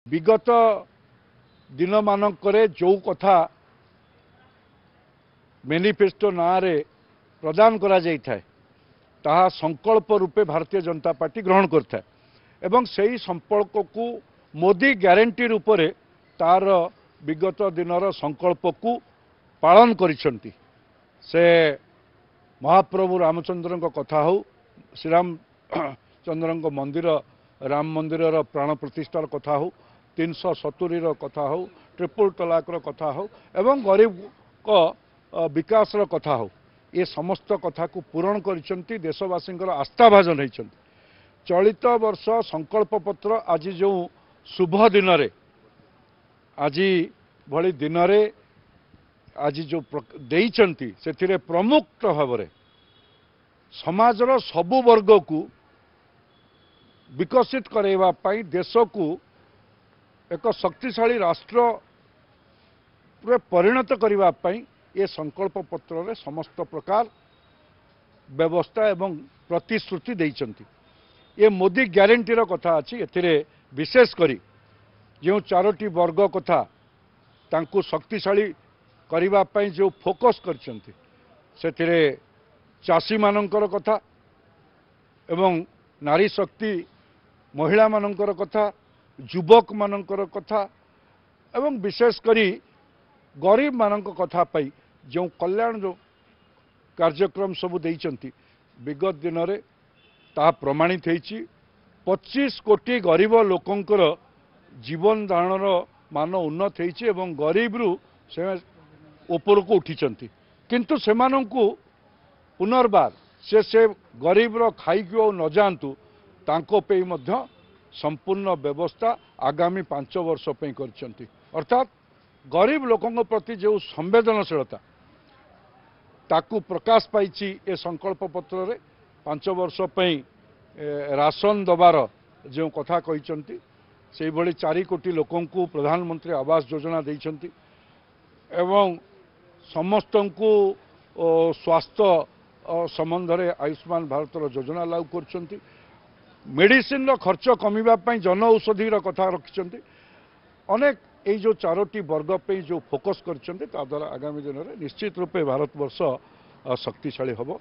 विगत दिन मानकरे जो कथा मैनिफेस्टो नारे प्रदान करा जाय थाए ताहा संकल्प रूपे भारतीय जनता पार्टी ग्रहण करता एवं सही संकल्प को मोदी ग्यारंटी रूप से तार विगत दिनर संकल्प को पालन करिसेंती। से महाप्रभु रामचंद्र कथा हो श्रीराम चंद्र मंदिर राम मंदिर प्राण प्रतिष्ठार कथा हो 370 कथा हो ट्रिपल तलाक कथा हो एवं गरीब को विकास कथा हो ये समस्त कथा को पूरण करिसेंती देशवासी आस्थाभाजन होइछंती। चलित वर्ष संकल्प पत्र आज जो शुभ दिन रे आज भली दिन रे आज जो देइछंती सेथिरे प्रमुख भाव में समाजर सबु वर्ग को विकसित करैबा पई देश को एक शक्तिशाली राष्ट्र रे परिणत करबा पई ये संकल्प पत्र रे समस्त प्रकार व्यवस्था एवं प्रतिश्रुति देइछंती। ये मोदी ग्यारंटीर कथा अच्छी एथिरे विशेष करी जो चारोटी वर्ग कथा तांकु शक्तिशाली करबा पई जो फोकस करछंती सेथिरे चाषी मानकर कथा एवं नारी शक्ति महिला मानकर कथा युवक मानकर कथा एवं विशेष करी गरीब मानक कथा पाई जो कल्याण जो कार्यक्रम सबू देइछंती विगत दिन रे ता प्रमाणित होइछि। 25 कोटी गरीब लोकंकर जीवन धारण मान उन्नत होइछि एवं गरीब रु से ऊपर को उठिछंती किंतु सेमानंकु पुनर्बार से गरीब रो खाई को न जानतु तांको पे मध्य संपूर्ण व्यवस्था आगामी 5 वर्ष पे करछंती। अर्थात गरीब लोकों प्रति जो संवेदनशीलता ताकू प्रकाश पाई ए संकल्प पत्र रे 5 वर्ष पे राशन दबार जो कथा कहिसंती से भली 4 कोटी लोकों को प्रधानमंत्री आवास योजना देइछंती एवं समस्त को स्वास्थ्य संबंध में आयुष्मान भारत योजना लागू करछंती। मेडिसिन खर्च कमिबा पई जन औषधि कथा रखिछंती। अनेक ये जो चारोटी वर्ग पे जो फोकस करछंती ता द्वारा आगामी दिन में निश्चित रूपे भारत वर्ष शक्तिशाली होबो।